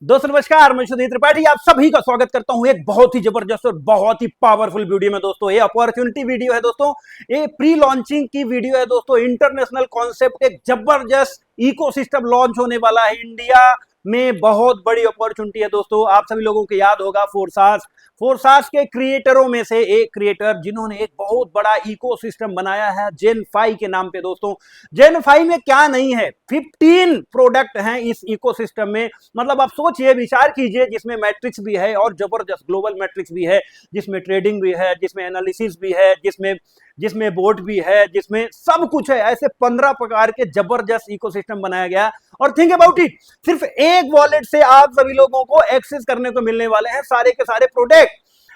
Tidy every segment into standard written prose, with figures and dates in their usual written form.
दोस्तों नमस्कार, मैं सुधीर त्रिपाठी आप सभी का स्वागत करता हूं एक बहुत ही जबरदस्त और बहुत ही पावरफुल वीडियो में। दोस्तों ये अपॉर्चुनिटी वीडियो है। दोस्तों ये प्री लॉन्चिंग की वीडियो है। दोस्तों इंटरनेशनल कॉन्सेप्ट, एक जबरदस्त इकोसिस्टम लॉन्च होने वाला है इंडिया में। बहुत बड़ी अपॉर्चुनिटी है दोस्तों। आप सभी लोगों को याद होगा फोर्सास के क्रिएटरों में से एक क्रिएटर जिन्होंने एक बहुत बड़ा इकोसिस्टम बनाया है जेन5 के नाम पे। दोस्तों जेन5 में क्या नहीं है, 15 प्रोडक्ट हैं इस इकोसिस्टम में। मतलब आप सोचिए, विचार कीजिए, जिसमें मैट्रिक्स भी है और जबरदस्त ग्लोबल मैट्रिक्स भी है, जिसमें ट्रेडिंग भी है, जिसमें एनालिसिस भी है, जिसमें जिसमें बोर्ड भी है, जिसमें सब कुछ है। ऐसे 15 प्रकार के जबरदस्त इकोसिस्टम बनाया गया। और थिंक अबाउट इट, सिर्फ एक वॉलेट से आप सभी लोगों को एक्सेस करने को मिलने वाले हैं सारे के सारे प्रोडक्ट।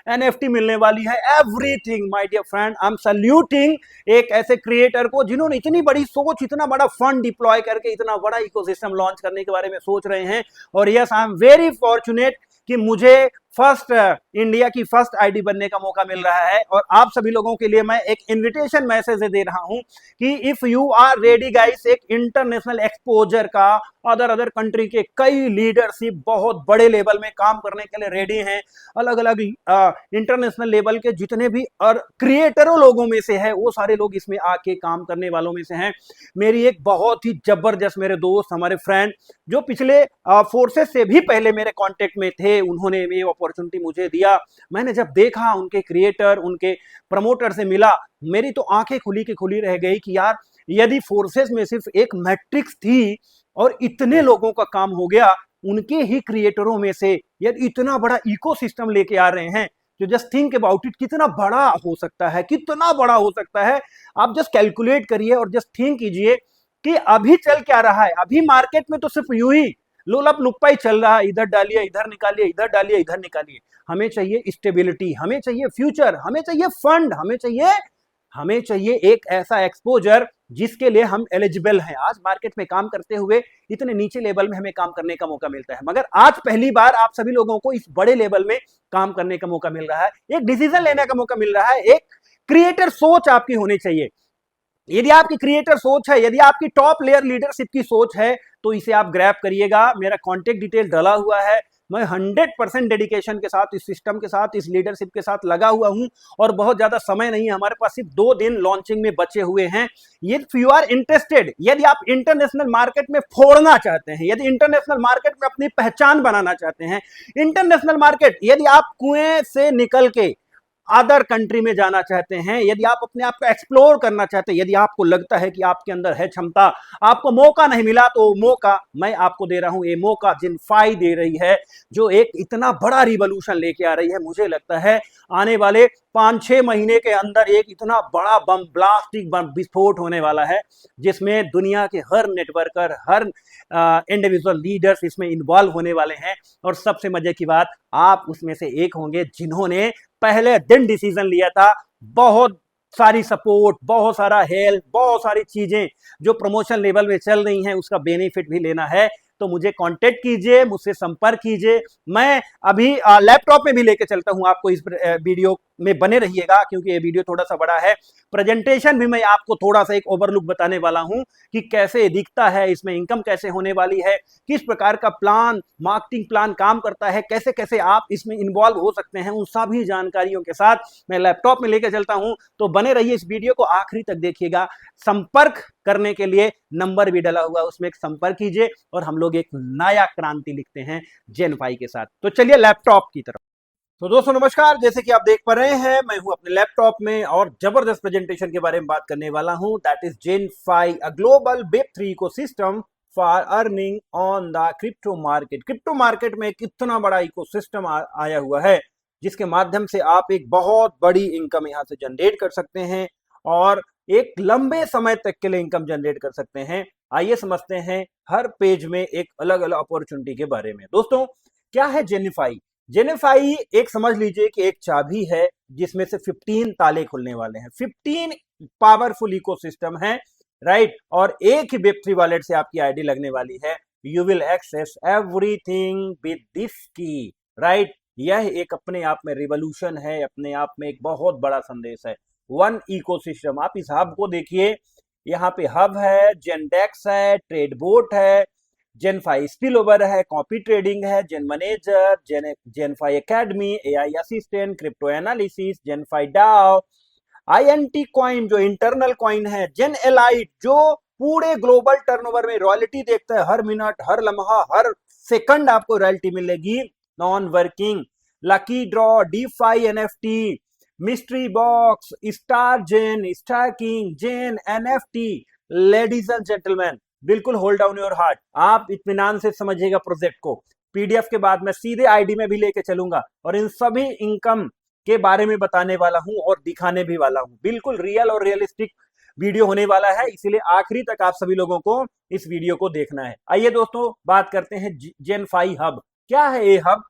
एनएफटी मिलने वाली है, everything my dear friend. I am saluting एक ऐसे क्रिएटर को जिन्होंने इतनी बड़ी सोच, इतना बड़ा फंड डिप्लॉय करके इतना बड़ा इकोसिस्टम लॉन्च करने के बारे में सोच रहे हैं। और yes, I am very fortunate कि मुझे फर्स्ट इंडिया की फर्स्ट आईडी बनने का मौका मिल रहा है। और आप सभी लोगों के लिए मैं एक इनविटेशन मैसेज दे रहा हूं कि if you are ready guys, एक इंटरनेशनल एक्सपोजर का, अदर कंट्री के कई लीडरशिप बहुत बड़े लेवल में काम करने के लिए रेडी हैं। अलग अलग इंटरनेशनल लेवल के जितने भी और क्रिएटरों लोगों में से है, वो सारे लोग इसमें आके काम करने वालों में से हैं। मेरी एक बहुत ही जबरदस्त मेरे दोस्त, हमारे फ्रेंड जो पिछले फोर्सेस से भी पहले मेरे कांटेक्ट में थे, उन्होंने ये अपॉर्चुनिटी मुझे दिया। मैंने जब देखा उनके क्रिएटर, उनके प्रमोटर से मिला, मेरी तो आंखें खुली की खुली रह गई कि यार, यदि फोर्सेस में सिर्फ एक मैट्रिक्स थी और इतने लोगों का काम हो गया, उनके ही क्रिएटरों में से यदि इतना बड़ा इकोसिस्टम लेके आ रहे हैं, तो जस्ट थिंक अबाउट इट, कितना बड़ा हो सकता है, कितना बड़ा हो सकता है। आप जस्ट कैलकुलेट करिए और जस्ट थिंक कीजिए कि अभी चल क्या रहा है। अभी मार्केट में तो सिर्फ यूं ही लोलप लुप्पा ही चल रहा है, इधर डालिए इधर निकालिए, इधर डालिए इधर निकालिए। हमें चाहिए स्टेबिलिटी, हमें चाहिए फ्यूचर, हमें चाहिए फंड, हमें चाहिए एक ऐसा एक्सपोजर जिसके लिए हम एलिजिबल हैं। आज मार्केट में काम करते हुए इतने नीचे लेवल में हमें काम करने का मौका मिलता है, मगर आज पहली बार आप सभी लोगों को इस बड़े लेवल में काम करने का मौका मिल रहा है, एक डिसीजन लेने का मौका मिल रहा है। एक क्रिएटर सोच आपकी होनी चाहिए। यदि आपकी क्रिएटर सोच है, यदि आपकी टॉप लेयर लीडरशिप की सोच है, तो इसे आप ग्रैब करिएगा। मेरा कॉन्टेक्ट डिटेल डाला हुआ है। मैं 100% डेडिकेशन के साथ इस सिस्टम के साथ, इस लीडरशिप के साथ लगा हुआ हूं। और बहुत ज्यादा समय नहीं है हमारे पास, सिर्फ 2 दिन लॉन्चिंग में बचे हुए हैं। इफ यू आर इंटरेस्टेड, यदि आप इंटरनेशनल मार्केट में फोड़ना चाहते हैं, यदि इंटरनेशनल मार्केट में अपनी पहचान बनाना चाहते हैं, इंटरनेशनल मार्केट, यदि आप कुएं से निकल के अदर कंट्री में जाना चाहते हैं, यदि आप अपने आप को एक्सप्लोर करना चाहते हैं, यदि आपको लगता है कि आपके अंदर है क्षमता, आपको मौका नहीं मिला, तो मौका मैं आपको दे रहा हूं। ये मौका जेन5 दे रही है, जो एक इतना बड़ा रिवॉल्यूशन लेके आ रही है। मुझे लगता है आने वाले 5-6 महीने के अंदर एक इतना बड़ा बम, ब्लास्टिक बम विस्फोट होने वाला है, जिसमें दुनिया के हर नेटवर्कर, हर इंडिविजुअल लीडर्स इसमें इन्वॉल्व होने वाले हैं। और सबसे मजे की बात, आप उसमें से एक होंगे जिन्होंने पहले दिन डिसीजन लिया था। बहुत सारी सपोर्ट, बहुत सारा हेल्प, बहुत सारी चीजें जो प्रमोशन लेवल में चल रही हैं, उसका बेनिफिट भी लेना है। तो मुझे कांटेक्ट कीजिए, मुझसे संपर्क कीजिए। मैं अभी लैपटॉप में भी लेके चलता हूं आपको। इस वीडियो में बने रहिएगा, क्योंकि ये वीडियो थोड़ा सा बड़ा है। प्रेजेंटेशन भी मैं आपको थोड़ा सा एक ओवरलुक बताने वाला हूं कि कैसे दिखता है, इसमें इनकम कैसे होने वाली है, किस प्रकार का प्लान, मार्केटिंग प्लान काम करता है, कैसे कैसे आप इसमें इन्वॉल्व हो सकते हैं, उन सभी जानकारियों के साथ मैं लैपटॉप में लेकर चलता हूं। तो बने रहिए, इस वीडियो को आखिरी तक देखिएगा। संपर्क करने के लिए नंबर भी डाला हुआ, उसमें एक संपर्क कीजिए और हम लोग एक नया क्रांति लिखते हैं जेन5 के साथ। तो चलिए लैपटॉप की तरफ। तो दोस्तों नमस्कार, जैसे कि आप देख पा रहे हैं, मैं हूं अपने लैपटॉप में और जबरदस्त प्रेजेंटेशन के बारे में बात करने वाला हूं। That is Gen five, a global वेब3 ecosystem for earning on the crypto market. Crypto market में कितना बड़ा इकोसिस्टम आया हुआ है, जिसके माध्यम से आप एक बहुत बड़ी इनकम यहां से जनरेट कर सकते हैं और एक लंबे समय तक के लिए इनकम जनरेट कर सकते हैं। आइए समझते हैं हर पेज में एक अलग अलग अपॉर्चुनिटी के बारे में। दोस्तों क्या है जेनिफाई? जेनिफाई एक समझ लीजिए कि एक चाबी है, जिसमें से 15 ताले खुलने वाले हैं। 15 पावरफुल इकोसिस्टम है, राइट। और एक ही वेब3 वॉलेट से आपकी आईडी लगने वाली है। You will access everything with this key, right. यह एक अपने आप में रिवॉल्यूशन है, अपने आप में एक बहुत बड़ा संदेश है। One ecosystem. आप इस हब को देखिए, यहाँ पे हब है, जेंडेक्स है, ट्रेडबोट है, जेन फाई स्पिल ओवर है, कॉपी ट्रेडिंग है, Gen manager, Gen Fi academy, AI assistant, crypto analysis, Gen Fi DAO, INT coin जो इंटरनल कॉइन है, जेन एलाइट जो पूरे ग्लोबल टर्नओवर में रॉयल्टी देखता है, हर मिनट, हर लम्हा, हर सेकंड आपको रॉयल्टी मिलेगी, non working, lucky draw, DeFi NFT, mystery box, star gen, staking, gen NFT. Ladies and gentleman, बिल्कुल होल्ड डाउन योर हार्ट, आप इत्मीनान से समझिएगा प्रोजेक्ट को। पीडीएफ के बाद मैं सीधे आईडी में भी लेके चलूंगा और इन सभी इनकम के बारे में बताने वाला हूं और दिखाने भी वाला हूं। बिल्कुल रियल और रियलिस्टिक वीडियो होने वाला है, इसीलिए आखिरी तक आप सभी लोगों को इस वीडियो को देखना है। आइए दोस्तों बात करते हैं जेन फाई हब। क्या है ये हब?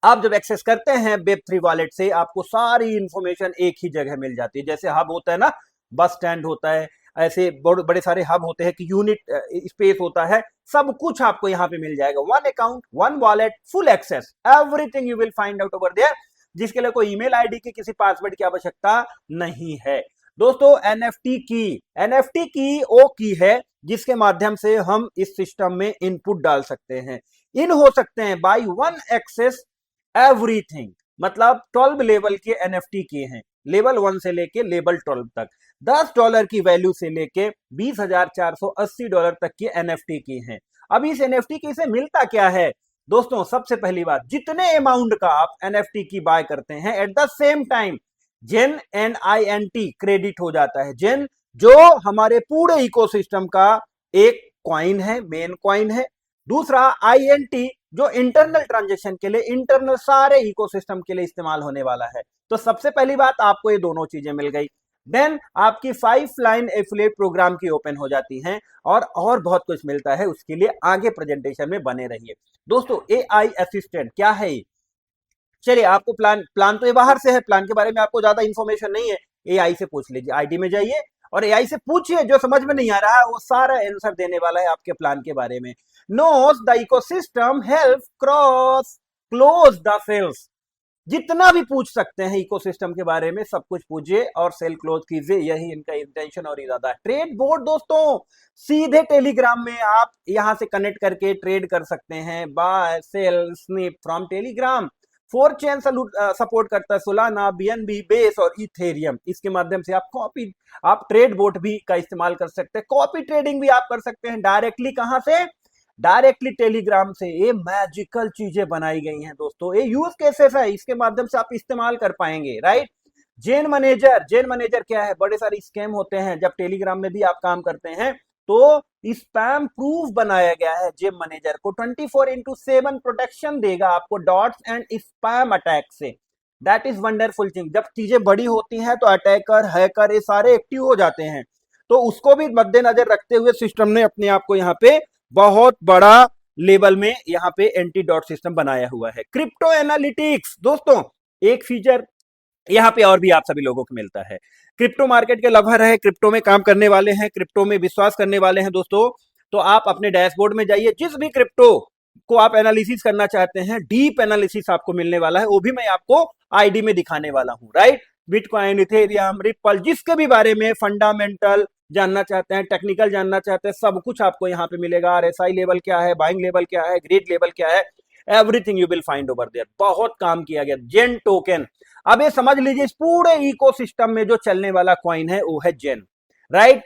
आप जब एक्सेस करते हैं वेब3 वॉलेट से, आपको सारी इंफॉर्मेशन एक ही जगह मिल जाती है। जैसे हब होता है ना, बस स्टैंड होता है, ऐसे बड़े सारे हब होते हैं कि यूनिट स्पेस होता है, सब कुछ आपको यहाँ पे मिल जाएगा। One account, one wallet, full access, everything you will find out over there, जिसके लिए कोई ईमेल आईडी की, किसी पासवर्ड की आवश्यकता नहीं है। दोस्तों एनएफटी की वो की है जिसके माध्यम से हम इस सिस्टम में इनपुट डाल सकते हैं। इन हो सकते हैं बाय वन एक्सेस एवरीथिंग, मतलब 12 लेवल के एनएफटी के हैं, लेवल 1 से लेके लेवल 12 तक। $10 की वैल्यू से लेके $20,480 तक की एनएफटी की हैं। अब इस एनएफटी की से मिलता क्या है दोस्तों? सबसे पहली बात, जितने अमाउंट का आप एनएफटी की बाय करते हैं, at the same time gen and INT credit हो जाता है। जेन जो हमारे पूरे इकोसिस्टम का एक कॉइन है, मेन कॉइन है। दूसरा आईएनटी जो इंटरनल ट्रांजेक्शन के लिए, इंटरनल सारे इकोसिस्टम के लिए इस्तेमाल होने वाला है। तो सबसे पहली बात, आपको ये दोनों चीजें मिल गई। देन आपकी 5 लाइन एफिलिएट प्रोग्राम की ओपन हो जाती हैं और बहुत कुछ मिलता है। उसके लिए आगे प्रेजेंटेशन में बने रहिए। दोस्तों एआई असिस्टेंट क्या है ये? चलिए, आपको प्लान तो ये बाहर से है, प्लान के बारे में आपको ज्यादा इंफॉर्मेशन नहीं है, एआई से पूछ लीजिए। आईडी में जाइए और एआई से पूछिए, जो समझ में नहीं आ रहा है वो सारा आंसर देने वाला है आपके प्लान के बारे में। Knows the ecosystem, help cross close the sales, जितना भी पूछ सकते हैं इकोसिस्टम के बारे में सब कुछ पूछिए और सेल क्लोज कीजिए, यही इनका इंटेंशन और इरादा है। ट्रेड बोर्ड दोस्तों, सीधे टेलीग्राम में आप यहां से कनेक्ट करके ट्रेड कर सकते हैं, buy sell snipe from Telegram. 4 chain support करता है, सोलाना, बीएनबी, बेस और इथेरियम। इसके माध्यम से आप ट्रेड बोट भी का इस्तेमाल कर सकते हैं, कॉपी ट्रेडिंग भी आप कर सकते हैं डायरेक्टली। कहां से? डायरेक्टली टेलीग्राम से। ये मैजिकल चीजें बनाई गई हैं दोस्तों, ये यूज केसेस है, इसके माध्यम से आप इस्तेमाल कर पाएंगे, राइट। जेन मैनेजर क्या है? बड़े सारे स्कैम होते हैं जब टेलीग्राम में भी आप काम करते हैं, तो स्पैम प्रूफ बनाया गया है जेन मैनेजर को। 24/7 प्रोटेक्शन देगा आपको डॉट्स एंड स्पैम अटैक से। That is wonderful thing. जब चीजें बड़ी होती हैं तो अटैकर, हैकर ये सारे एक्टिव हो जाते हैं, तो उसको भी मद्देनजर रखते हुए सिस्टम ने अपने आप को यहाँ पे बहुत बड़ा लेवल में यहाँ पे एंटीडॉट सिस्टम बनाया हुआ है। क्रिप्टो एनालिटिक्स दोस्तों, एक फीचर यहाँ पे और भी आप सभी लोगों को मिलता है। क्रिप्टो मार्केट के लवर है, क्रिप्टो में काम करने वाले हैं, क्रिप्टो में विश्वास करने वाले हैं दोस्तों, तो आप अपने डैशबोर्ड में जाइए। जिस भी क्रिप्टो को आप एनालिसिस करना चाहते हैं, डीप एनालिसिस आपको मिलने वाला है, वो भी मैं आपको आईडी में दिखाने वाला हूं, राइट। बिटकॉइन, इथेरियम, रिपल, जिसके भी बारे में फंडामेंटल जानना चाहते हैं, टेक्निकल जानना चाहते हैं, सब कुछ आपको यहाँ पे मिलेगा। आरएसआई लेवल क्या है, बाइंग लेवल क्या है, ग्रिड लेवल क्या है, everything you will find over there. बहुत काम किया गया। जेन टोकन, अब ये समझ लीजिए इस पूरे इकोसिस्टम में जो चलने वाला कॉइन है वो है जेन, राइट।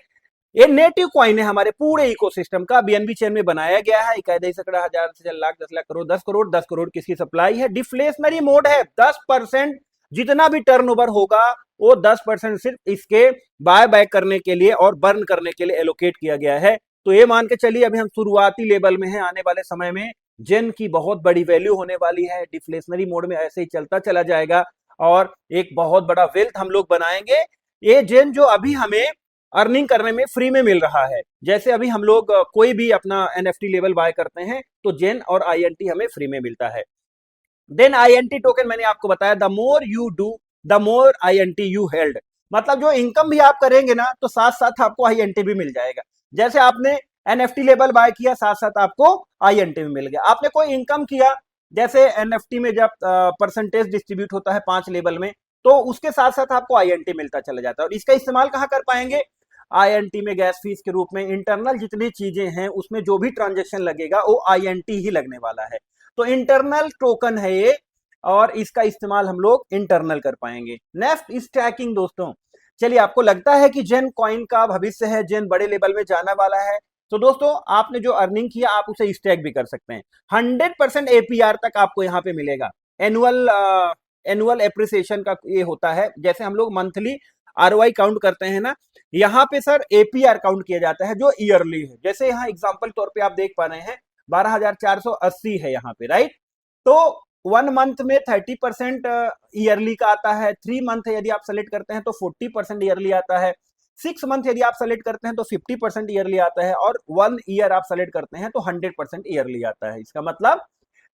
ये नेटिव कॉइन है हमारे पूरे इकोसिस्टम का, बीएनबी चेन में बनाया गया है। इकाई सकड़ा, हजार से लाख, 10 लाख करोड़, 10 करोड़ किसकी सप्लाई है। डिफ्लेशनरी मोड है, 10% जितना भी टर्नओवर होगा वो 10% सिर्फ इसके बाय बैक करने के लिए और बर्न करने के लिए एलोकेट किया गया है। तो ये मान के चलिए अभी हम शुरुआती लेवल में हैं, आने वाले समय में जेन की बहुत बड़ी वैल्यू होने वाली है। डिफ्लेशनरी मोड में ऐसे ही चलता चला जाएगा और एक बहुत बड़ा वेल्थ हम लोग बनाएंगे। ये जेन जो अभी हमें अर्निंग करने में फ्री में मिल रहा है, जैसे अभी हम लोग कोई भी अपना एनएफटी लेवल बाय करते हैं तो जेन और आईएनटी हमें फ्री में मिलता है। देन आईएनटी टोकन मैंने आपको बताया, the more you do the more INT you held, मतलब जो इनकम भी आप करेंगे ना तो साथ साथ आपको आईएनटी भी मिल जाएगा। जैसे आपने एनएफटी लेवल बाय किया, साथ साथ आपको आईएनटी भी मिल गया। आपने कोई इनकम किया, जैसे एनएफटी में जब परसेंटेज डिस्ट्रीब्यूट होता है 5 लेवल में, तो उसके साथ साथ आपको आईएनटी मिलता चला जाता है। और इसका इस्तेमाल कहाँ कर पाएंगे? INT में गैस फीस के रूप में इंटरनल जितनी चीजें हैं उसमें जो भी ट्रांजेक्शन लगेगा वो INT ही लगने वाला है। तो इंटरनल टोकन है ये, और इसका इस्तेमाल हम लोग इंटरनल कर पाएंगे। नेक्स्ट स्टैकिंग दोस्तों, चलिए आपको लगता है कि जेन कॉइन का भविष्य है, जेन बड़े लेवल में जाने वाला है, तो दोस्तों आपने जो अर्निंग किया आप उसे स्टैक भी कर सकते हैं। 100% APR तक आपको यहाँ पे मिलेगा। एनुअल एप्रिसिएशन का ये होता है, जैसे हम लोग मंथली ROI काउंट करते हैं ना, यहाँ पे सर APR काउंट किया जाता है जो ईयरली है। जैसे यहाँ एग्जांपल तौर पे आप देख पा रहे हैं 12,480 है यहाँ पे, राइट। तो 1 मंथ में 30% ईयरली का आता है, 3 मंथ यदि आप सेलेक्ट करते हैं तो 40% ईयरली आता है, 6 मंथ यदि आप सेलेक्ट करते हैं तो 50% ईयरली आता है, और 1 ईयर आप सेलेक्ट करते हैं तो 100% ईयरली आता है। इसका मतलब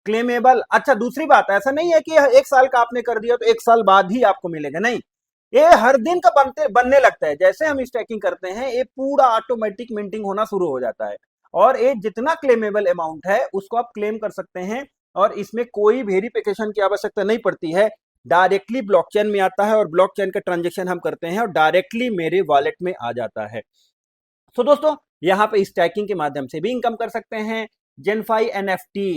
क्लेमेबल। अच्छा दूसरी बात, ऐसा नहीं है कि 1 साल का आपने कर दिया तो 1 साल बाद ही आपको मिलेगा, नहीं, ये हर दिन का बनने लगता है। जैसे हम स्टैकिंग करते हैं ये पूरा ऑटोमेटिक मिंटिंग होना शुरू हो जाता है, और ये जितना क्लेमेबल अमाउंट है उसको आप क्लेम कर सकते हैं, और इसमें कोई वेरिफिकेशन की आवश्यकता नहीं पड़ती है। डायरेक्टली ब्लॉकचेन में आता है और ब्लॉकचेन का ट्रांजेक्शन हम करते हैं और डायरेक्टली मेरे वॉलेट में आ जाता है। तो दोस्तों यहाँ पे स्टैकिंग के माध्यम से भी इनकम कर सकते हैं। जेनफाई NFT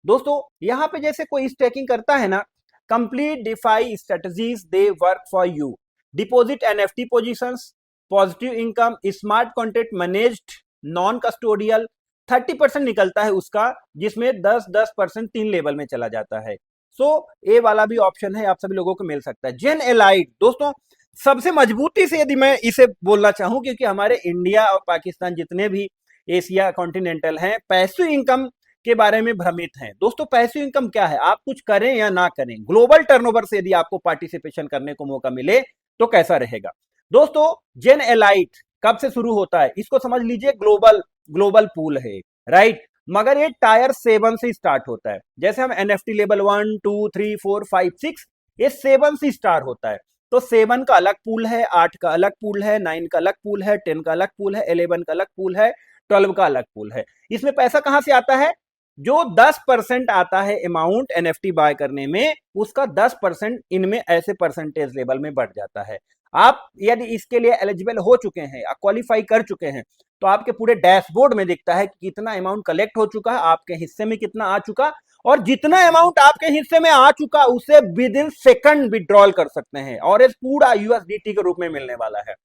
दोस्तों, यहाँ पे जैसे कोई स्टैकिंग करता है ना, complete DeFi strategies they work for you, deposit NFT positions, positive income, smart contract managed, non custodial, 30% निकलता है उसका, जिसमें 10% 3 लेवल में चला जाता है। सो ए वाला भी ऑप्शन है, आप सभी लोगों को मिल सकता है। जेन एलाइट दोस्तों, सबसे मजबूती से यदि मैं इसे बोलना चाहूं, क्योंकि हमारे इंडिया और पाकिस्तान जितने भी एशिया कॉन्टिनेंटल हैं पैसिव इनकम के बारे में भ्रमित हैं। दोस्तों पैसिव इनकम क्या है, आप कुछ करें या ना करें, ग्लोबल टर्नओवर से यदि आपको पार्टिसिपेशन करने को मौका मिले तो कैसा रहेगा। दोस्तों जेन एलाइट कब से शुरू होता है इसको समझ लीजिए, ग्लोबल पूल है, राइट, मगर ये टायर 7 से स्टार्ट होता है। जैसे हम NFT लेवल 1 2 3 4 5 6, ये 7 से स्टार्ट होता है। तो 7 का अलग पूल है, 8 का अलग पूल है, 9 का अलग पूल है, 10 का अलग पूल है, 11 का अलग पूल है, 12 का अलग पूल है। इसमें पैसा कहां से आता है, जो 10% आता है अमाउंट NFT बाय करने में, उसका 10% इनमें ऐसे परसेंटेज लेवल में बढ़ जाता है। आप यदि इसके लिए एलिजिबल हो चुके हैं या क्वालिफाई कर चुके हैं तो आपके पूरे डैशबोर्ड में दिखता है कि कितना अमाउंट कलेक्ट हो चुका है, आपके हिस्से में कितना आ चुका, और जितना अमाउंट आपके हिस्से में आ चुका उसे विद इन सेकंड विड्रॉल कर सकते हैं, और ये पूरा USDT के रूप में मिलने वाला है।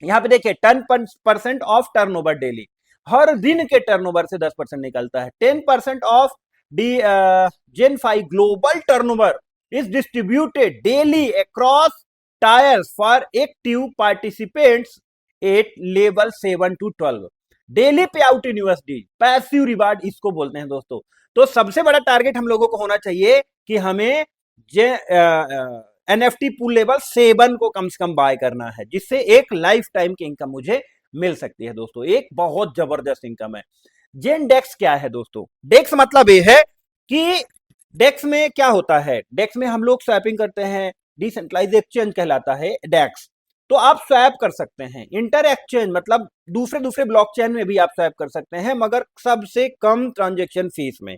यहाँ पे देखिए 10% ऑफ टर्नओवर डेली, हर दिन के टर्नओवर से 10% निकलता है। 10% of the Gen five global turnover is distributed daily across tiers for active participants at level 7 to 12, daily pay out in USD, passive reward इसको बोलते हैं दोस्तों। तो सबसे बड़ा टारगेट हम लोगों को होना चाहिए कि हमें NFT पूल लेवल 7 को कम से कम बाय करना है, जिससे एक लाइफ टाइम की इनकम मुझे मिल सकती है दोस्तों, एक बहुत जबरदस्त इनकम है। जेन डेक्स क्या है दोस्तों, डेक्स मतलब ये है कि डेक्स में क्या होता है, डेक्स में हम लोग स्वैपिंग करते हैं, डिसेंट्रलाइज एक्सचेंज कहलाता है डेक्स। तो आप स्वैप कर सकते हैं, इंटर एक्सचेंज मतलब दूसरे ब्लॉकचेन में भी आप स्वैप कर सकते हैं, मगर सबसे कम ट्रांजेक्शन फीस में।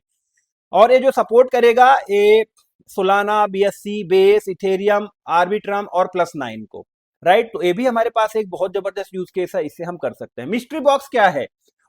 और ये जो सपोर्ट करेगा ये Solana, BSC, base, Ethereum, Arbitrum और +9 को, राइट। तो ये भी हमारे पास एक बहुत जबरदस्त यूज केस है, इससे हम कर सकते हैं। मिस्ट्री बॉक्स क्या है,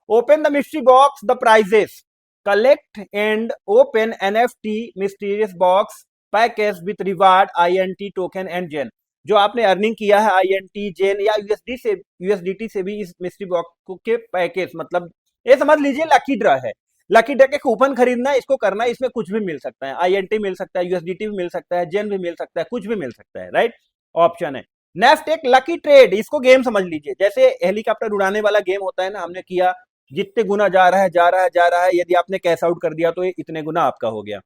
open the mystery box, the prizes, collect and open NFT mysterious box package with reward INT token and Gen. जो आपने अर्निंग किया है INT, जेन या USDT से भी इस मिस्ट्री बॉक्स के पैकेज, मतलब ये समझ लीजिए लकी ड्रा है, लकी ड्रा के कूपन खरीदना, इसको करना, इसमें कुछ भी मिल सकता है, INT मिल सकता है, USDT भी मिल सकता है, जेन भी मिल सकता है, कुछ भी मिल सकता है, राइट, ऑप्शन है। नेक्स्ट एक लकी ट्रेड, इसको गेम समझ लीजिए, जैसे हेलीकॉप्टर उड़ाने वाला गेम होता है ना, हमने किया, जितने गुना जा रहा है, यदि आपने कैश आउट कर दिया तो ये इतने गुना आपका हो गया।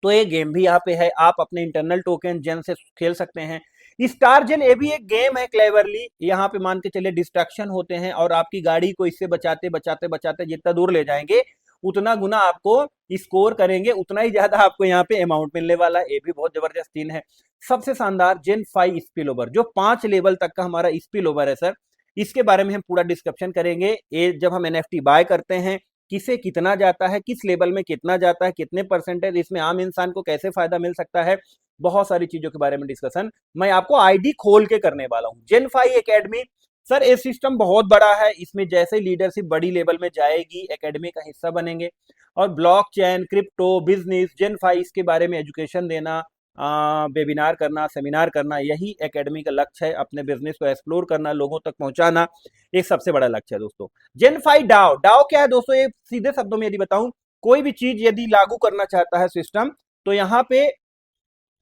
तो ये गेम भी यहाँ पे है, आप अपने इंटरनल टोकन जेन से खेल सकते हैं। स्टार जेन ये भी एक गेम है, क्लेवरली यहाँ पे मान के चलिए डिस्ट्रैक्शन होते हैं, और आपकी गाड़ी को इससे बचाते बचाते बचाते जितना दूर ले जाएंगे उतना गुना आपको स्कोर करेंगे, उतना ही ज्यादा आपको यहाँ पे अमाउंट मिलने वाला है। ये भी बहुत जबरदस्त सीन है। सबसे शानदार जेन5 स्पिल ओवर, जो 5 लेवल तक का हमारा स्पिल ओवर है सर, इसके बारे में हम पूरा डिस्क्रिप्शन करेंगे। ये जब हम NFT बाय करते हैं किसे कितना जाता है, किस लेवल में कितना जाता है, कितने परसेंटेज, इसमें आम इंसान को कैसे फायदा मिल सकता है, बहुत सारी चीजों के बारे में डिस्कशन मैं आपको ID खोल के करने वाला हूँ। जेन5 एकेडमी सर ये सिस्टम बहुत बड़ा है, इसमें जैसे लीडरशिप बड़ी लेवल में जाएगी एकेडमी का हिस्सा बनेंगे और ब्लॉकचेन, क्रिप्टो, बिजनेस, जेन 5 के बारे में एजुकेशन देना, वेबिनार करना, सेमिनार करना, यही एकेडमी का लक्ष्य है। अपने बिजनेस को एक्सप्लोर करना, लोगों तक पहुंचाना, एक सबसे बड़ा लक्ष्य है दोस्तों। जेन 5 डाओ, डाओ क्या है दोस्तों? ये सीधे शब्दों में यदि बताऊं, कोई भी चीज यदि लागू करना चाहता है सिस्टम, तो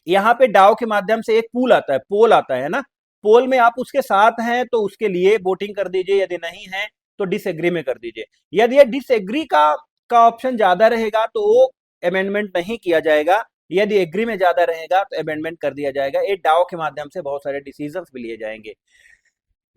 यहाँ पे डाओ के माध्यम से एक पूल आता है, पोल आता है ना, पोल में आप उसके साथ हैं तो उसके लिए वोटिंग कर दीजिए, यदि नहीं है तो डिसएग्री में कर दीजिए। यदि ये डिसएग्री का ऑप्शन ज्यादा रहेगा तो वो अमेंडमेंट नहीं किया जाएगा, यदि एग्री में ज्यादा रहेगा तो अमेंडमेंट कर दिया जाएगा। ये डाओ के माध्यम से बहुत सारे डिसीजंस भी लिए जाएंगे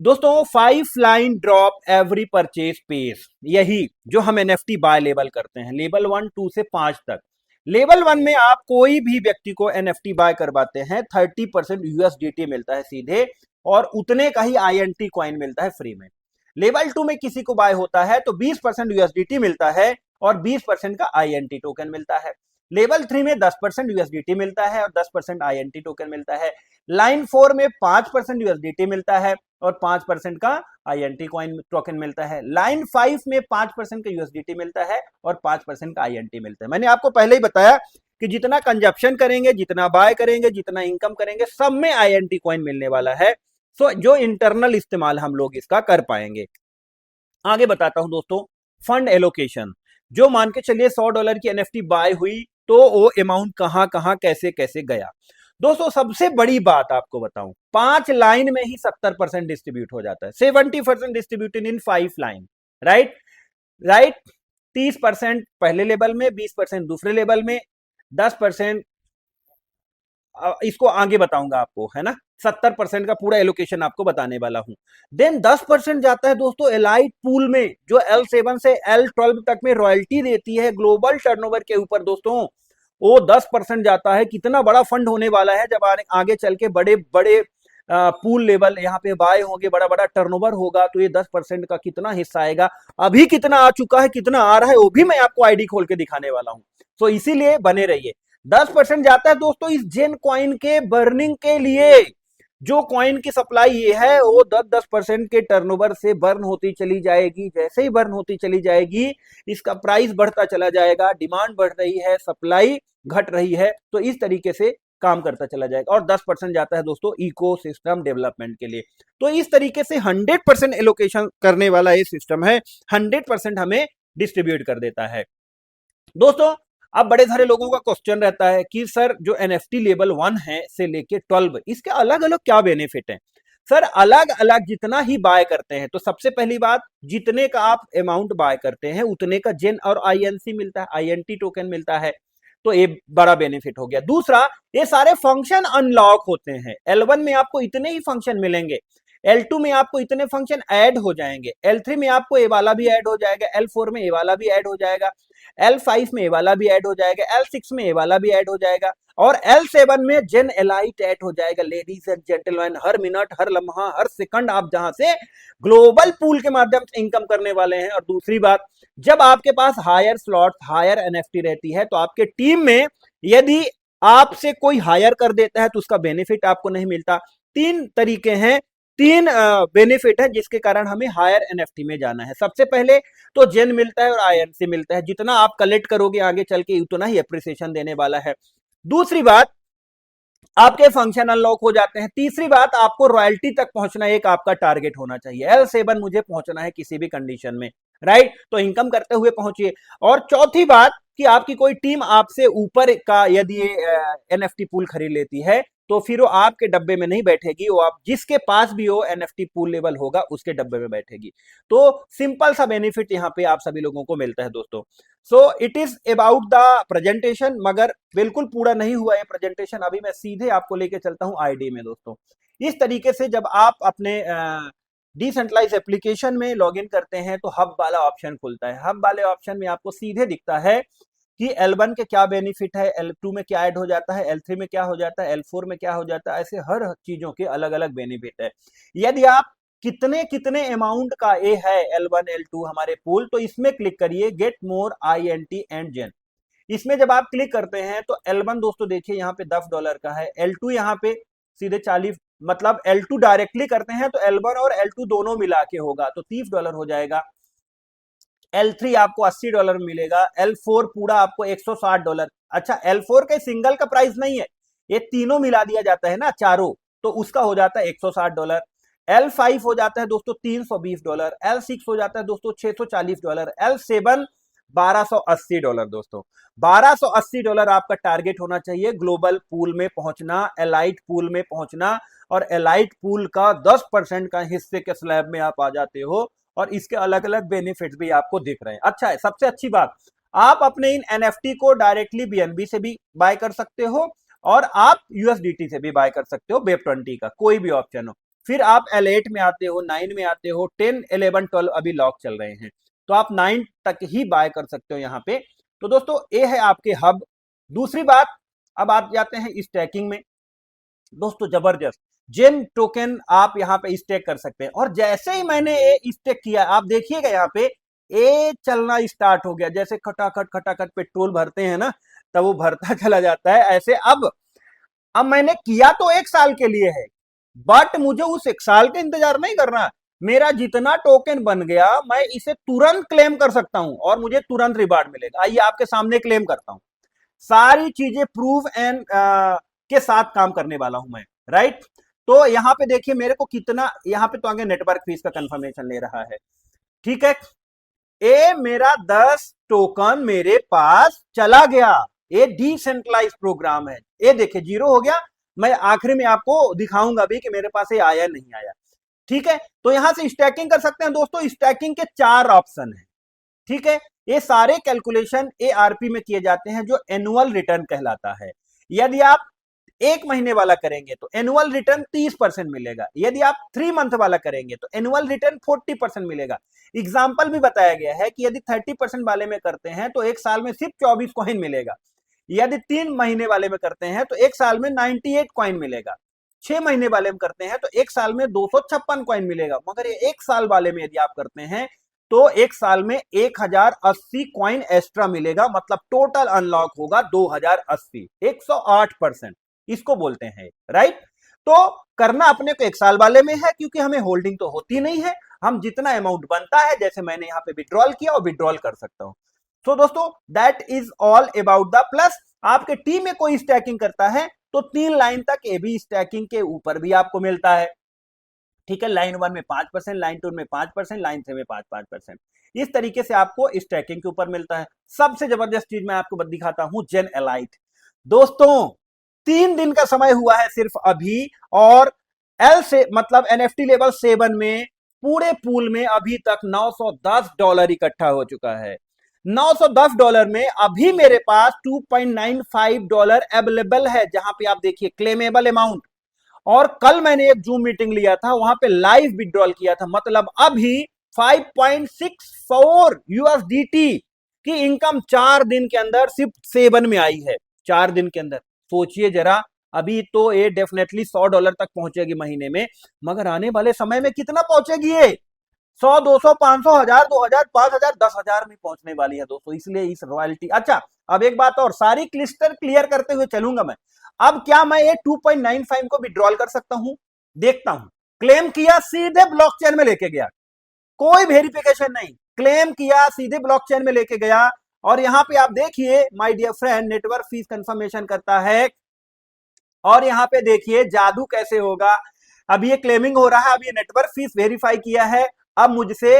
दोस्तों। 5 line drop every purchase page, यही जो हम एनएफटी बाय लेवल करते हैं, लेवल 1, 2 से 5 तक। लेवल 1 में आप कोई भी व्यक्ति को एनएफटी बाय करवाते हैं, 30% यूएसडीटी मिलता है सीधे, और उतने का ही आईएनटी कॉइन मिलता है फ्री में। लेवल 2 में किसी को बाय होता है तो 20% यूएसडीटी मिलता है और 20% का आईएनटी टोकन मिलता है। लेवल 3 में 10% यूएसडीटी मिलता है और 10% आईएनटी टोकन मिलता है। लाइन 4 में 5% यूएसडीटी मिलता है और 5% का आईएनटी कॉइन टोकन मिलता है। लाइन 5 में 5% का यूएसडीटी मिलता है और 5% का आईएनटी मिलता है। मैंने आपको पहले ही बताया कि जितना कंजप्शन करेंगे, जितना बाय करेंगे, जितना इनकम करेंगे, सब में आईएनटी कॉइन मिलने वाला है। सो जो इंटरनल इस्तेमाल हम लोग इसका कर पाएंगे। आगे बताता हूं दोस्तों, फंड एलोकेशन। जो मान के चलिए $100 की एनएफटी बाय हुई तो वो अमाउंट कहां कहां कैसे कैसे गया। दोस्तों सबसे बड़ी बात आपको बताऊं, 5 लाइन में ही 70% डिस्ट्रीब्यूट हो जाता है, 70% distributed in 5 line, right right. 30% पहले लेवल में, 20% दूसरे लेवल में, 10% इसको आगे बताऊंगा आपको, है ना। 70% का पूरा एलोकेशन आपको बताने वाला हूं। देन 10% जाता है दोस्तों एलाइट पूल में, जो L7 से L12 तक में रॉयल्टी देती है ग्लोबल टर्नओवर के ऊपर दोस्तों। वो 10% जाता है। कितना बड़ा फंड होने वाला है जब आगे चल के बड़े बड़े पूल लेवल यहाँ पे बाय होंगे, बड़ा बड़ा टर्नओवर होगा, तो ये 10% का कितना हिस्सा आएगा, अभी कितना आ चुका है, कितना आ रहा है, वो भी मैं आपको आईडी खोल के दिखाने वाला हूं। तो इसीलिए बने रहिए। 10% जाता है दोस्तों इस जेन कॉइन के बर्निंग के लिए। जो कॉइन की सप्लाई ये है वो 10% के टर्नओवर से बर्न होती चली जाएगी। जैसे ही बर्न होती चली जाएगी इसका प्राइस बढ़ता चला जाएगा। डिमांड बढ़ रही है, सप्लाई घट रही है, तो इस तरीके से काम करता चला जाएगा। और 10% जाता है दोस्तों इकोसिस्टम डेवलपमेंट के लिए। तो इस तरीके से 100% एलोकेशन करने वाला ये सिस्टम है, 100% हमें डिस्ट्रीब्यूट कर देता है दोस्तों। अब बड़े सारे लोगों का क्वेश्चन रहता है कि सर जो एनएफटी लेवल 1 है से लेके 12, इसके अलग अलग क्या बेनिफिट है। सर अलग अलग जितना ही बाय करते हैं, तो सबसे पहली बात, जितने का आप अमाउंट बाय करते हैं उतने का जेन और आईएनसी मिलता है, आईएनटी टोकन मिलता है, तो ये बड़ा बेनिफिट हो गया। दूसरा, ये सारे फंक्शन अनलॉक होते हैं। L1 में आपको इतने ही फंक्शन मिलेंगे, L2 में आपको इतने फंक्शन ऐड हो जाएंगे, L3 में आपको ए वाला भी ऐड हो जाएगा, L4 में ए वाला भी ऐड हो जाएगा, L5 में ए वाला भी ऐड हो जाएगा, L6 में ए वाला भी ऐड हो जाएगा, और L7 में जेन एलाइट ऐड हो जाएगा। लेडीज एंड जेंटलमैन, हर मिनट, हर लम्हा, हर सेकंड आप जहां से ग्लोबल पूल के माध्यम से इनकम करने वाले हैं। और दूसरी बात, जब आपके पास हायर स्लॉट, हायर एनएफटी रहती है, तो आपके टीम में यदि आपसे कोई हायर कर देता है तो उसका बेनिफिट आपको नहीं मिलता। 3 तरीके हैं, 3 बेनिफिट है जिसके कारण हमें हायर एनएफटी में जाना है। सबसे पहले तो जेन मिलता है और आईएनसी मिलता है। जितना आप कलेक्ट करोगे आगे चल के उतना ही एप्रिसिएशन देने वाला है। दूसरी बात, आपके फंक्शन अनलॉक हो जाते हैं। तीसरी बात, आपको रॉयल्टी तक पहुंचना एक आपका टारगेट होना चाहिए। L7 मुझे पहुंचना है किसी भी कंडीशन में, राइट, तो इनकम करते हुए पहुंचिए। और चौथी बात कि आपकी कोई टीम आपसे ऊपर का यदि एनएफटी पूल खरीद लेती है तो फिर वो आपके डब्बे में नहीं बैठेगी, वो आप जिसके पास भी हो एनएफटी पूल लेवल होगा उसके डब्बे में बैठेगी। तो सिंपल सा बेनिफिट यहाँ पे आप सभी लोगों को मिलता है दोस्तों। So it is about the presentation, मगर बिल्कुल पूरा नहीं हुआ ये प्रेजेंटेशन। अभी मैं सीधे आपको लेके चलता हूं आईडी में दोस्तों। इस तरीके से जब आप अपने डिसेंट्रलाइज एप्लीकेशन में लॉगिन करते हैं तो हब वाला ऑप्शन खुलता है। हब वाले ऑप्शन में आपको सीधे दिखता है कि L1 के क्या बेनिफिट है, L2 में क्या ऐड हो जाता है, L3 में क्या हो जाता है, L4 में क्या हो जाता है। ऐसे हर चीजों के अलग अलग बेनिफिट है। यदि आप कितने कितने अमाउंट का ए है L1 L2 हमारे पूल, तो इसमें क्लिक करिए गेट मोर INT एंड जेन। इसमें जब आप क्लिक करते हैं तो L1 दोस्तों देखिए यहाँ पे $10 का है, L2 यहाँ पे सीधे मतलब L2 डायरेक्टली करते हैं तो L1 और L2 दोनों मिला के होगा तो $30 हो जाएगा। L3 आपको $80 मिलेगा। L4 पूरा आपको $160। अच्छा, L4 के सिंगल का प्राइस नहीं है, ये तीनों मिला दिया जाता है ना चारों, तो उसका हो जाता है $160। L5 हो जाता है दोस्तों $320। L6 हो जाता है दोस्तों $640। L7 $1280 दोस्तों। $1280 आपका टारगेट होना चाहिए ग्लोबल पूल में पहुंचना, एलाइट पूल में पहुंचना, और एलाइट पूल का 10% का हिस्से के स्लैब में आप आ जाते हो और इसके अलग अलग बेनिफिट्स भी आपको दिख रहे हैं। अच्छा है, सबसे अच्छी बात, आप अपने इन एनएफटी को डायरेक्टली बीएनबी से भी बाय कर सकते हो और आप यूएसडीटी से भी बाय कर सकते हो, वेब20 का कोई भी ऑप्शन हो। फिर आप L8 में आते हो, 9 में आते हो, 10, 11, 12 अभी लॉक चल रहे हैं, तो आप 9 तक ही बाय कर सकते हो यहाँ पे। तो दोस्तों ये है आपके हब। दूसरी बात, अब आप जाते हैं स्टैकिंग में। दोस्तों जबरदस्त जेन टोकन आप यहाँ पे स्टेक कर सकते हैं, और जैसे ही मैंने ये स्टेक किया, आप देखिएगा यहाँ पे ये चलना स्टार्ट हो गया। जैसे खटाखट खटाखट पेट्रोल भरते हैं ना, तब वो भरता चला जाता है ऐसे। अब मैंने किया तो 1 साल के लिए है, बट मुझे उस 1 साल का इंतजार नहीं करना। मेरा जितना टोकन बन गया मैं इसे तुरंत क्लेम कर सकता हूं और मुझे तुरंत रिवार्ड मिलेगा। आइए आपके सामने क्लेम करता हूं, सारी चीजें प्रूफ एंड के साथ काम करने वाला हूं मैं, राइट। तो यहां पे देखिए मेरे को कितना, यहां पे तो आगे नेटवर्क फीस का कंफर्मेशन ले रहा है, ठीक है। ये मेरा 10 टोकन मेरे पास चला गया। ये डिसेंट्रलाइज प्रोग्राम है। ये देखिए 0 हो गया। मैं आखिरी में आपको दिखाऊंगा भी कि मेरे पास ये आया नहीं आया, ठीक है। तो यहां से स्टैकिंग कर सकते हैं दोस्तों। स्टैकिंग के 4 ऑप्शन है, ठीक है। ये सारे कैलकुलेशन एआरपी में किए जाते हैं जो एनुअल रिटर्न कहलाता है। यदि आप 1 महीने वाला करेंगे तो एनुअल रिटर्न 30% मिलेगा। यदि आप 3 मंथ वाला करेंगे तो एनुअल रिटर्न 40% मिलेगा। एग्जाम्पल भी बताया गया है कि यदि 30% वाले में करते हैं तो 1 साल में सिर्फ 24 कॉइन मिलेगा। यदि 3 महीने वाले में करते हैं तो 1 साल में 98 कॉइन मिलेगा। 6 महीने वाले में करते हैं तो 1 साल में 256 कॉइन मिलेगा। मगर ये 1 साल वाले में यदि आप करते हैं तो 1 साल में 1080 कॉइन एक्स्ट्रा मिलेगा। मतलब टोटल अनलॉक होगा 2080, 108%, इसको बोलते हैं, राइट। तो करना अपने को 1 साल वाले में है, क्योंकि हमें होल्डिंग तो होती नहीं है। हम जितना अमाउंट बनता है, जैसे मैंने यहाँ पे विड्रॉल किया और विड्रॉल कर सकता हूं। तो दोस्तों that is all about the plus. आपके टीम में कोई स्टैकिंग करता है तो 3 लाइन तक ये भी स्टैकिंग के ऊपर भी आपको मिलता है, ठीक है। लाइन 1 में 5%, लाइन 2 में 5%, लाइन 3 में 5%। इस तरीके से आपको स्टैकिंग के ऊपर मिलता है। सबसे जबरदस्त चीज मैं आपको दिखाता हूं, जेन एलाइट। दोस्तों 3 दिन का समय हुआ है सिर्फ अभी, और एल से मतलब एनएफटी लेवल 7 में पूरे पूल में अभी तक $910 इकट्ठा हो चुका है। $910 में अभी मेरे पास $2.95 अवेलेबल है, जहां पे आप देखिए क्लेमेबल अमाउंट। और कल मैंने एक जूम मीटिंग लिया था, वहां पे लाइव विड्रॉल किया था। मतलब अभी 5.64 यूएसडीटी की इनकम 4 दिन के अंदर सिर्फ 7 में आई है। 4 दिन के अंदर सोचिए जरा। अभी तो ये डेफिनेटली $100 तक पहुंचेगी महीने में, मगर आने वाले समय में कितना पहुंचेगी ये? 100, 200, 500, 1000, 2000, 5000, 10,000 में पहुंचने वाली है दोस्तों। इसलिए इस रॉयल्टी, अच्छा अब एक बात और, सारी क्लिस्टर क्लियर करते हुए चलूंगा मैं। अब क्या मैं ये 2.95 को विड्रॉल कर सकता हूं? देखता हूं। क्लेम किया, सीधे ब्लॉकचेन में लेके गया, कोई वेरिफिकेशन नहीं। क्लेम किया, सीधे ब्लॉकचेन में लेके गया। और यहां पे आप देखिए my dear friend, network fees confirmation करता है। और यहां पे देखिए जादू कैसे होगा। अब ये क्लेमिंग हो रहा है, अब ये नेटवर्क फीस वेरीफाई किया है। अब मुझसे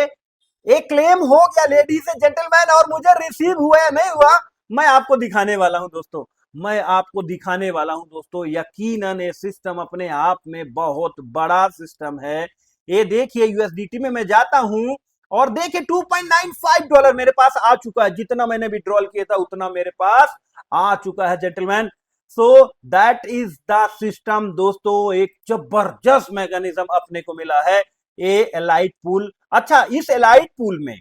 एक क्लेम हो गया लेडीज एंड जेंटलमैन, और मुझे रिसीव हुआ या नहीं हुआ मैं आपको दिखाने वाला हूं दोस्तों। मैं आपको दिखाने वाला हूं दोस्तों। यकीनन ये सिस्टम अपने आप में बहुत बड़ा सिस्टम है। ये देखिए यूएसडीटी में मैं जाता हूं और देखिए $2.95 मेरे पास आ चुका है। जितना मैंने विड्रॉल किया था उतना मेरे पास आ चुका है gentleman. So that is the system दोस्तों। एक जबरदस्त मैकेनिज्म अपने को मिला है ये एलाइट पूल। अच्छा, इस एलाइट पूल में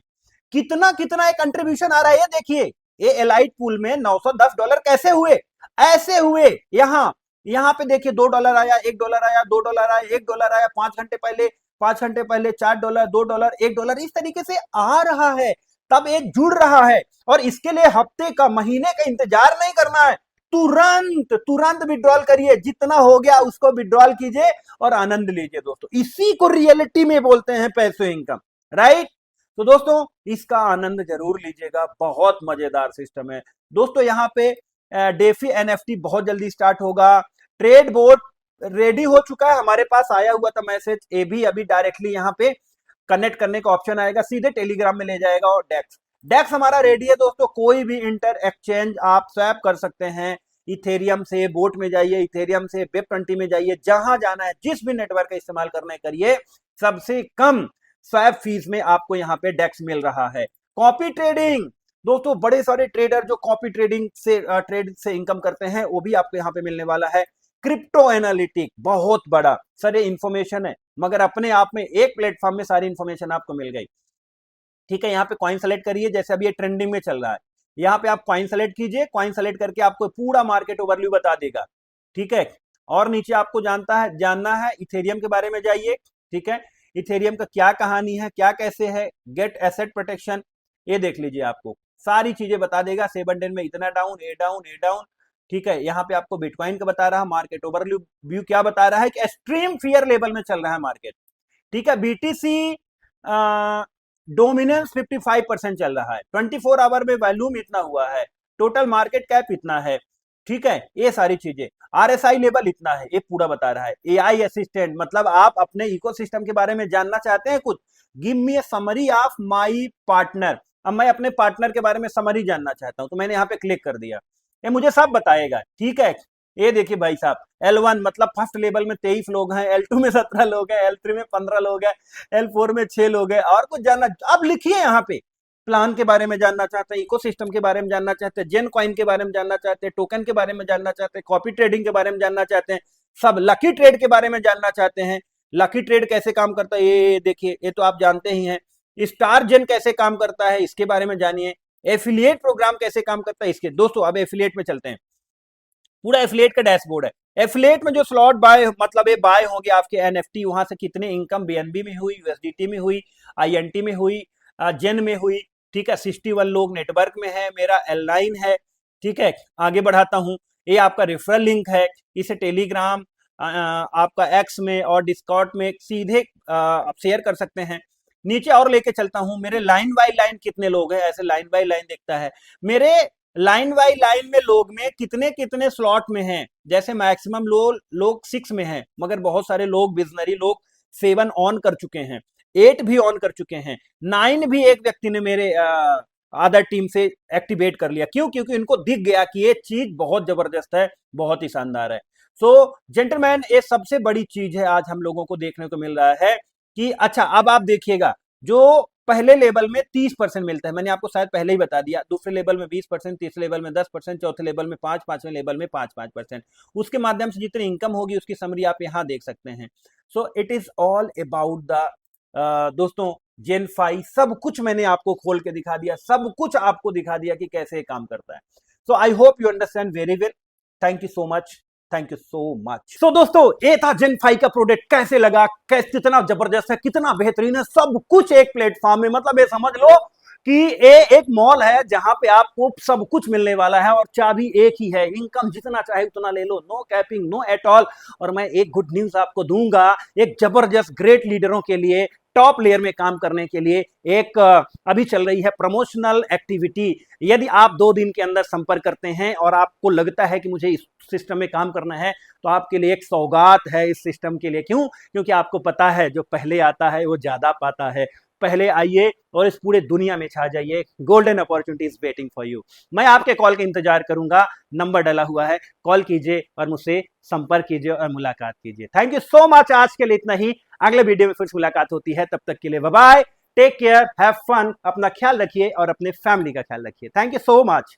कितना कितना एक कंट्रीब्यूशन आ रहा है, ये देखिए। ये एलाइट पूल में $910 कैसे हुए? ऐसे हुए। यहां पे देखिए $2 आया, $1 आया, $2 आया, $1 आया, 5 घंटे पहले, $4 $2, $1, इस तरीके से आ रहा है। तब एक जुड़ रहा है, और इसके लिए हफ्ते का, महीने का इंतजार नहीं करना है। तुरंत तुरंत विड्रॉल करिए, जितना हो गया उसको विड्रॉल कीजिए और आनंद लीजिए दोस्तों। इसी को रियलिटी में बोलते हैं पैसिव इनकम, राइट। तो दोस्तों इसका आनंद जरूर लीजिएगा, बहुत मजेदार सिस्टम है दोस्तों। यहाँ पे डेफी एनएफटी बहुत जल्दी स्टार्ट होगा। ट्रेड बोर्ड रेडी हो चुका है, हमारे पास आया हुआ था मैसेज, ये भी अभी डायरेक्टली यहाँ पे कनेक्ट करने का ऑप्शन आएगा, सीधे टेलीग्राम में ले जाएगा। और डेक्स डेक्स हमारा रेडी है दोस्तों, कोई भी इंटर एक्सचेंज आप स्वैप कर सकते हैं। इथेरियम से बोट में जाइए, इथेरियम से वेब20 में जाइए, जहां जाना है जिस भी नेटवर्क का इस्तेमाल करना है करिए, सबसे कम स्वैप फीस में आपको यहाँ पे डेक्स मिल रहा है। कॉपी ट्रेडिंग दोस्तों, बड़े सारे ट्रेडर जो कॉपी ट्रेडिंग से ट्रेड से इनकम करते हैं वो भी आपको यहाँ पे मिलने वाला है। क्रिप्टो एनालिटिक बहुत बड़ा सारे इंफॉर्मेशन है, मगर अपने आप में एक प्लेटफॉर्म में सारी इंफॉर्मेशन आपको मिल गई, ठीक है। यहाँ पे कॉइन सेलेक्ट करिए, जैसे अभी ये ट्रेंडिंग में चल रहा है, यहाँ पे आप कॉइन सेलेक्ट कीजिए, कॉइन सेलेक्ट करके आपको पूरा मार्केट ओवरव्यू बता देगा, ठीक है। और नीचे आपको जानना है इथेरियम के बारे में जाइए, ठीक है। इथेरियम का क्या कहानी है, क्या कैसे है, गेट एसेट प्रोटेक्शन, ये देख लीजिए, आपको सारी चीजें बता देगा। 7 डे में इतना डाउन, ए डाउन, ए डाउन, ठीक है। यहाँ पे आपको बिटकॉइन का बता रहा है, मार्केट ओवरव्यू क्या बता रहा है कि एक्सट्रीम फियर लेवल में चल रहा है मार्केट, ठीक है। बीटीसी डोमिनेंस 55% चल रहा है, 24 आवर में वॉल्यूम इतना हुआ है, टोटल मार्केट कैप इतना है, ठीक है। ये सारी चीजें, आरएसआई लेवल इतना है, ये पूरा बता रहा है। एआई असिस्टेंट, मतलब आप अपने इकोसिस्टम के बारे में जानना चाहते हैं कुछ, give me A summary of my partner. अब मैं अपने पार्टनर के बारे में समरी जानना चाहता हूं, तो मैंने यहाँ पे क्लिक कर दिया, ये मुझे सब बताएगा, ठीक है। ये देखिए भाई साहब, L1 मतलब फर्स्ट लेवल में 23 लोग हैं, L2 में 17 लोग हैं, L3 में 15 लोग हैं, L4 में 6 लोग हैं। और कुछ जानना अब लिखिए यहाँ पे, प्लान के बारे में जानना चाहते हैं, इकोसिस्टम के बारे में जानना चाहते हैं, जेन कॉइन के बारे में जानना चाहते हैं, टोकन के बारे में जानना चाहते हैं, कॉपी ट्रेडिंग के बारे में जानना चाहते हैं, सब लकी ट्रेड के बारे में जानना चाहते हैं। लकी ट्रेड कैसे काम करता है ये देखिए, ये तो आप जानते ही हैं। स्टार जेन कैसे काम करता है इसके बारे में जानिए। एफिलिएट प्रोग्राम कैसे काम करता है इसके, दोस्तों अब एफिलिएट में चलते हैं। पूरा एफिलिएट का डैशबोर्ड है। एफिलिएट में जो स्लॉट बाय, मतलब ये बाय होंगे आपके एनएफटी, वहां से कितने इनकम बीएनबी में हुई, यूएसडीटी में हुई, आईएनटी में हुई, जेन में हुई, ठीक है। 61 लोग नेटवर्क में है, मेरा L9 है, ठीक है। आगे बढ़ाता हूं, ये आपका रेफरल लिंक है, इसे टेलीग्राम आपका एक्स में और डिस्कॉर्ड में सीधे आप शेयर कर सकते हैं। नीचे और लेके चलता हूं, मेरे लाइन बाय लाइन कितने लोग हैं, ऐसे लाइन बाय लाइन देखता है, मेरे लाइन बाय लाइन में लोग में कितने कितने स्लॉट में हैं। जैसे मैक्सिमम लोग 6 में हैं, मगर बहुत सारे लोग विजनरी लोग 7 ऑन कर चुके हैं, 8 भी ऑन कर चुके हैं, 9 भी एक व्यक्ति ने मेरे अदर टीम से एक्टिवेट कर लिया। क्यों? क्योंकि इनको दिख गया कि ये चीज बहुत जबरदस्त है, बहुत ही शानदार है। सो जेंटलमैन, ये सबसे बड़ी चीज है आज हम लोगों को देखने को मिल रहा है कि अच्छा, अब आप देखिएगा, जो पहले लेवल में 30% मिलता है, मैंने आपको शायद पहले ही बता दिया, दूसरे लेवल में 20%, तीसरे लेवल में 10%, चौथे लेवल में 5%, पांचवें लेवल में 5%। उसके माध्यम से जितनी इनकम होगी उसकी समरी आप यहां देख सकते हैं। So it is all about the दोस्तों जेन 5, सब कुछ मैंने आपको खोल के दिखा दिया, सब कुछ आपको दिखा दिया कि कैसे काम करता है। So I hope you understand very well. Thank you so much, thank you so much. So दोस्तों, ये था जेन 5 का प्रोडक्ट, कैसे लगा, कैसे, कितना जबरदस्त है, कितना बेहतरीन है, सब कुछ एक प्लेटफॉर्म में। मतलब ये समझ लो कि ये एक मॉल है जहां पे आपको सब कुछ मिलने वाला है और चाबी एक ही है, इनकम जितना चाहे उतना ले लो, no capping, no at all. और मैं एक गुड न्यूज आपको दूंगा, एक जबरदस्त ग्रेट लीडरों के लिए, टॉप लेयर में काम करने के लिए एक अभी चल रही है प्रमोशनल एक्टिविटी। यदि आप 2 दिन के अंदर संपर्क करते हैं और आपको लगता है कि मुझे इस सिस्टम में काम करना है, तो आपके लिए एक सौगात है इस सिस्टम के लिए। क्यों? क्योंकि आपको पता है जो पहले आता है वो ज्यादा पाता है। पहले आइए और इस पूरे दुनिया में छा जाइए, golden opportunity is waiting for you. मैं आपके कॉल का इंतजार करूंगा, नंबर डाला हुआ है, कॉल कीजिए और मुझसे संपर्क कीजिए और मुलाकात कीजिए। थैंक यू सो मच, आज के लिए इतना ही, अगले वीडियो में फिर से मुलाकात होती है, तब तक के लिए bye bye, take care, have fun, अपना ख्याल रखिए और अपने फैमिली का ख्याल रखिए। Thank you so much.